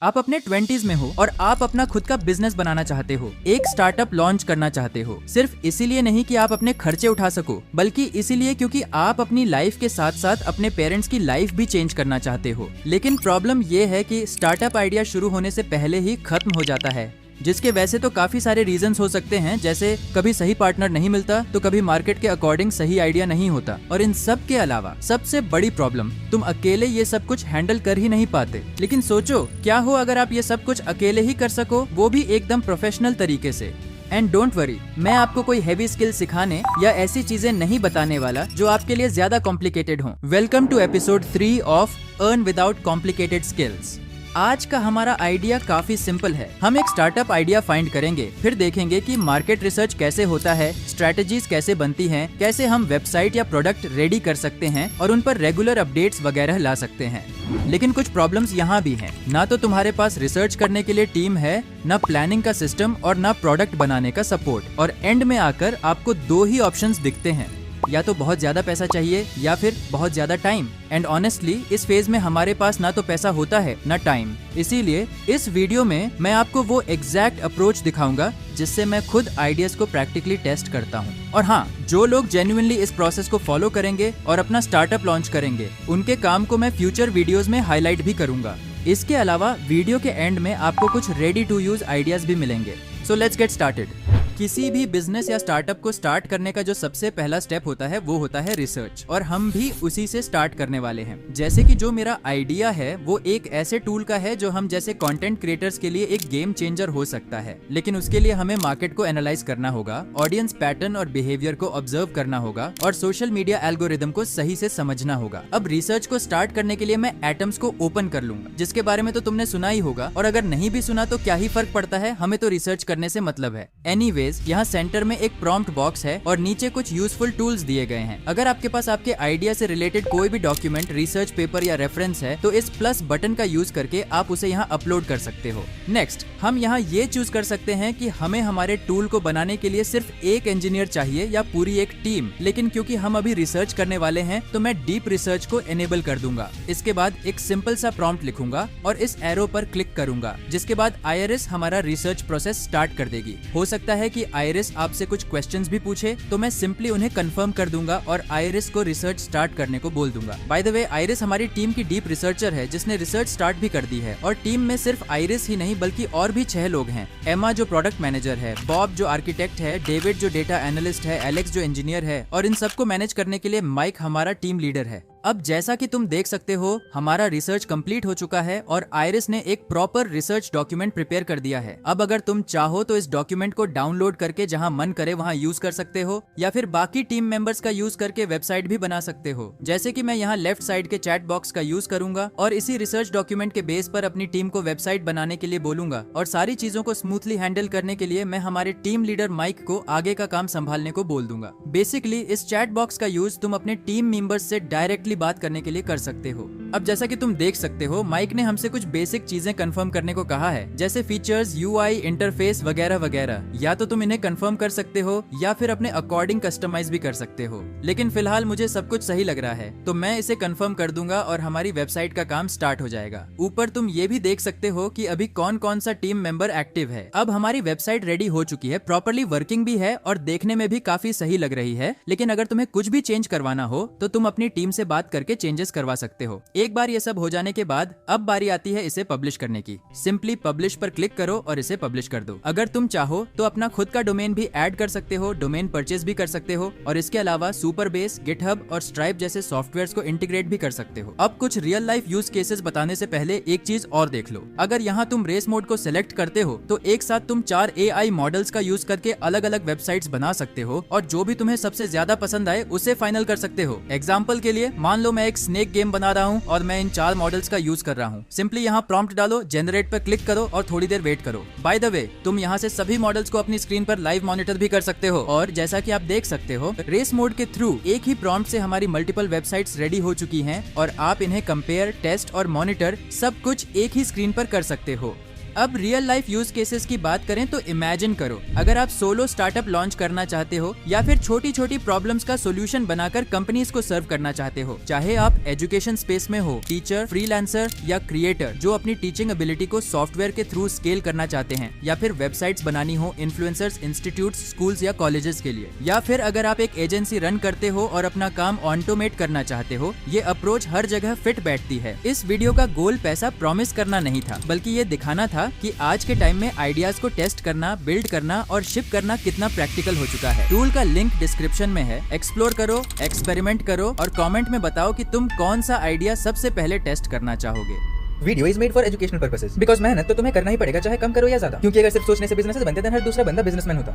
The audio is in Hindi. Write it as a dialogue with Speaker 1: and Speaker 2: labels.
Speaker 1: आप अपने 20s में हो और आप अपना खुद का बिजनेस बनाना चाहते हो, एक स्टार्टअप लॉन्च करना चाहते हो। सिर्फ इसीलिए नहीं कि आप अपने खर्चे उठा सको, बल्कि इसीलिए क्योंकि आप अपनी लाइफ के साथ साथ अपने पेरेंट्स की लाइफ भी चेंज करना चाहते हो। लेकिन प्रॉब्लम ये है कि स्टार्टअप आइडिया शुरू होने से पहले ही खत्म हो जाता है, जिसके वैसे तो काफी सारे रीजंस हो सकते हैं, जैसे कभी सही पार्टनर नहीं मिलता, तो कभी मार्केट के अकॉर्डिंग सही आइडिया नहीं होता, और इन सब के अलावा सबसे बड़ी प्रॉब्लम, तुम अकेले ये सब कुछ हैंडल कर ही नहीं पाते। लेकिन सोचो, क्या हो अगर आप ये सब कुछ अकेले ही कर सको, वो भी एकदम प्रोफेशनल तरीके से। एंड डोंट वरी, मैं आपको कोई हैवी स्किल सिखाने या ऐसी चीजें नहीं बताने वाला जो आपके लिए ज्यादा कॉम्प्लिकेटेड हो। Welcome to episode 3 of earn without complicated skills. आज का हमारा आइडिया काफी सिंपल है। हम एक स्टार्टअप आइडिया फाइंड करेंगे, फिर देखेंगे कि मार्केट रिसर्च कैसे होता है, स्ट्रैटेजीज कैसे बनती हैं, कैसे हम वेबसाइट या प्रोडक्ट रेडी कर सकते हैं और उन पर रेगुलर अपडेट्स वगैरह ला सकते हैं। लेकिन कुछ प्रॉब्लम्स यहाँ भी हैं। ना तो तुम्हारे पास रिसर्च करने के लिए टीम है, ना प्लानिंग का सिस्टम और ना प्रोडक्ट बनाने का सपोर्ट। और एंड में आकर आपको दो ही ऑप्शंस दिखते हैं, या तो बहुत ज्यादा पैसा चाहिए या फिर बहुत ज्यादा टाइम। एंड ऑनेस्टली इस फेज में हमारे पास ना तो पैसा होता है ना टाइम। इसीलिए इस वीडियो में मैं आपको वो एग्जैक्ट अप्रोच दिखाऊंगा जिससे मैं खुद आइडियाज को प्रैक्टिकली टेस्ट करता हूँ। और हाँ, जो लोग जेन्युइनली इस प्रोसेस को फॉलो करेंगे और अपना स्टार्टअप लॉन्च करेंगे, उनके काम को मैं फ्यूचर वीडियोज में हाईलाइट भी करूंगा। इसके अलावा वीडियो के एंड में आपको कुछ रेडी टू यूज आइडियाज भी मिलेंगे। So let's get started. किसी भी बिजनेस या स्टार्टअप को स्टार्ट करने का जो सबसे पहला स्टेप होता है वो होता है रिसर्च, और हम भी उसी से स्टार्ट करने वाले हैं। जैसे कि जो मेरा आइडिया है वो एक ऐसे टूल का है जो हम जैसे कंटेंट क्रिएटर्स के लिए एक गेम चेंजर हो सकता है, लेकिन उसके लिए हमें मार्केट को एनालाइज करना होगा, ऑडियंस पैटर्न और बिहेवियर को ऑब्जर्व करना होगा और सोशल मीडिया एल्गोरिदम को सही से समझना होगा। अब रिसर्च को स्टार्ट करने के लिए मैं एटम्स को ओपन कर लूंगा, जिसके बारे में तो तुमने सुना ही होगा, और अगर नहीं भी सुना तो क्या ही फर्क पड़ता है, हमें तो रिसर्च करने से मतलब है। एनीवेज, यहाँ सेंटर में एक प्रॉम्प्ट बॉक्स है और नीचे कुछ यूजफुल टूल्स दिए गए हैं। अगर आपके पास आपके आइडिया से रिलेटेड कोई भी डॉक्यूमेंट, रिसर्च पेपर या रेफरेंस है, तो इस प्लस बटन का यूज करके आप उसे यहाँ अपलोड कर सकते हो। नेक्स्ट, हम यहाँ ये चूज कर सकते हैं कि हमें हमारे टूल को बनाने के लिए सिर्फ एक इंजीनियर चाहिए या पूरी एक टीम। लेकिन क्योंकि हम अभी रिसर्च करने वाले हैं, तो मैं डीप रिसर्च को एनेबल कर दूंगा। इसके बाद एक सिंपल सा प्रॉम्प्ट लिखूंगा और इस एरो पर क्लिक करूंगा, जिसके बाद आईरिस हमारा रिसर्च प्रोसेस स्टार्ट कर देगी। हो सकता है कि आईरिस आपसे कुछ क्वेश्चंस भी पूछे, तो मैं सिंपली उन्हें कंफर्म कर दूंगा और आईरिस को रिसर्च स्टार्ट करने को बोल दूंगा। बाय द वे, आईरिस हमारी टीम की डीप रिसर्चर है जिसने रिसर्च स्टार्ट भी कर दी है, और टीम में सिर्फ आईरिस ही नहीं बल्कि और भी 6 लोग हैं। एमा जो प्रोडक्ट मैनेजर है, बॉब जो आर्किटेक्ट है, डेविड जो डेटा एनालिस्ट है, एलेक्स जो इंजीनियर है, और इन सबको मैनेज करने के लिए माइक हमारा टीम लीडर है। अब जैसा कि तुम देख सकते हो, हमारा रिसर्च कंप्लीट हो चुका है और आईरिस ने एक प्रॉपर रिसर्च डॉक्यूमेंट प्रिपेयर कर दिया है। अब अगर तुम चाहो तो इस डॉक्यूमेंट को डाउनलोड करके जहां मन करे वहां यूज कर सकते हो, या फिर बाकी टीम मेंबर्स का यूज करके वेबसाइट भी बना सकते हो। जैसे कि मैं यहाँ लेफ्ट साइड के चैट बॉक्स का यूज करूंगा और इसी रिसर्च डॉक्यूमेंट के बेस पर अपनी टीम को वेबसाइट बनाने के लिए बोलूंगा, और सारी चीजों को स्मूथली हैंडल करने के लिए मैं हमारे टीम लीडर माइक को आगे का काम संभालने को बोल दूंगा। बेसिकली इस चैट बॉक्स का यूज तुम अपने टीम मेंबर्स से डायरेक्टली बात करने के लिए कर सकते हो। अब जैसा कि तुम देख सकते हो, माइक ने हमसे कुछ बेसिक चीजें कंफर्म करने को कहा है, जैसे फीचर्स, यूआई, इंटरफेस वगैरह वगैरह। या तो तुम इन्हें कंफर्म कर सकते हो या फिर अपने अकॉर्डिंग कस्टमाइज भी कर सकते हो, लेकिन फिलहाल मुझे सब कुछ सही लग रहा है, तो मैं इसे कंफर्म कर दूंगा और हमारी वेबसाइट का काम स्टार्ट हो जाएगा। ऊपर तुम ये भी देख सकते हो कि अभी कौन कौन सा टीम मेंबर एक्टिव है। अब हमारी वेबसाइट रेडी हो चुकी है, प्रॉपर्ली वर्किंग भी है और देखने में भी काफी सही लग रही है। लेकिन अगर तुम्हें कुछ भी चेंज करवाना हो तो तुम अपनी टीम से बात करके चेंजेस करवा सकते हो। एक बार ये सब हो जाने के बाद अब बारी आती है इसे पब्लिश करने की। सिंपली पब्लिश पर क्लिक करो और इसे पब्लिश कर दो। अगर तुम चाहो तो अपना खुद का डोमेन भी ऐड कर सकते हो, डोमेन परचेज भी कर सकते हो, और इसके अलावा सुपरबेस, गिटहब और स्ट्राइप जैसे सॉफ्टवेयर्स को इंटीग्रेट भी कर सकते हो। अब कुछ रियल लाइफ यूज केसेस बताने से पहले एक चीज और देख लो। अगर यहाँ तुम रेस मोड को सिलेक्ट करते हो तो एक साथ तुम 4 AI मॉडल्स का यूज करके अलग अलग वेबसाइट्स बना सकते हो, और जो भी तुम्हें सबसे ज्यादा पसंद आए उसे फाइनल कर सकते हो। एग्जाम्पल के लिए मान लो मैं एक स्नेक गेम बना रहा हूँ और मैं इन 4 मॉडल्स का यूज कर रहा हूँ। सिंपली यहाँ प्रॉम्प्ट डालो, जनरेट पर क्लिक करो और थोड़ी देर वेट करो। बाय द वे, तुम यहाँ से सभी मॉडल्स को अपनी स्क्रीन पर लाइव मॉनिटर भी कर सकते हो, और जैसा कि आप देख सकते हो, रेस मोड के थ्रू एक ही प्रॉम्प्ट से हमारी मल्टीपल वेबसाइट्स रेडी हो चुकी हैं और आप इन्हें कंपेयर, टेस्ट और मॉनिटर सब कुछ एक ही स्क्रीन पर कर सकते हो। अब रियल लाइफ यूज केसेस की बात करें तो इमेजिन करो, अगर आप सोलो स्टार्टअप लॉन्च करना चाहते हो या फिर छोटी छोटी प्रॉब्लम्स का सोल्यूशन बनाकर कंपनीज को सर्व करना चाहते हो, चाहे आप एजुकेशन स्पेस में हो, टीचर, फ्रीलांसर या क्रिएटर जो अपनी टीचिंग एबिलिटी को सॉफ्टवेयर के थ्रू स्केल करना चाहते हैं, या फिर वेबसाइट्स बनानी हो इन्फ्लुएंसर्स, इंस्टीट्यूट्स, स्कूल्स या कॉलेजेस के लिए, या फिर अगर आप एक एजेंसी रन करते हो और अपना काम ऑटोमेट करना चाहते हो, ये अप्रोच हर जगह फिट बैठती है। इस वीडियो का गोल पैसा प्रॉमिस करना नहीं था, बल्कि ये दिखाना था कि आज के टाइम में आइडियाज को टेस्ट करना, बिल्ड करना और शिप करना कितना प्रैक्टिकल हो चुका है। टूल का लिंक डिस्क्रिप्शन में है, एक्सप्लोर करो, एक्सपेरिमेंट करो और कमेंट में बताओ कि तुम कौन सा आइडिया सबसे पहले टेस्ट करना चाहोगे।
Speaker 2: Video is made for educational purposes, because मेहनत तो तुम्हें करना ही पड़ेगा, चाहे कम करो या ज्यादा, क्योंकि अगर सिर्फ सोचने से बिजनेस बनते हैं, हर दूसरा बंदा बिजनेसमैन होता।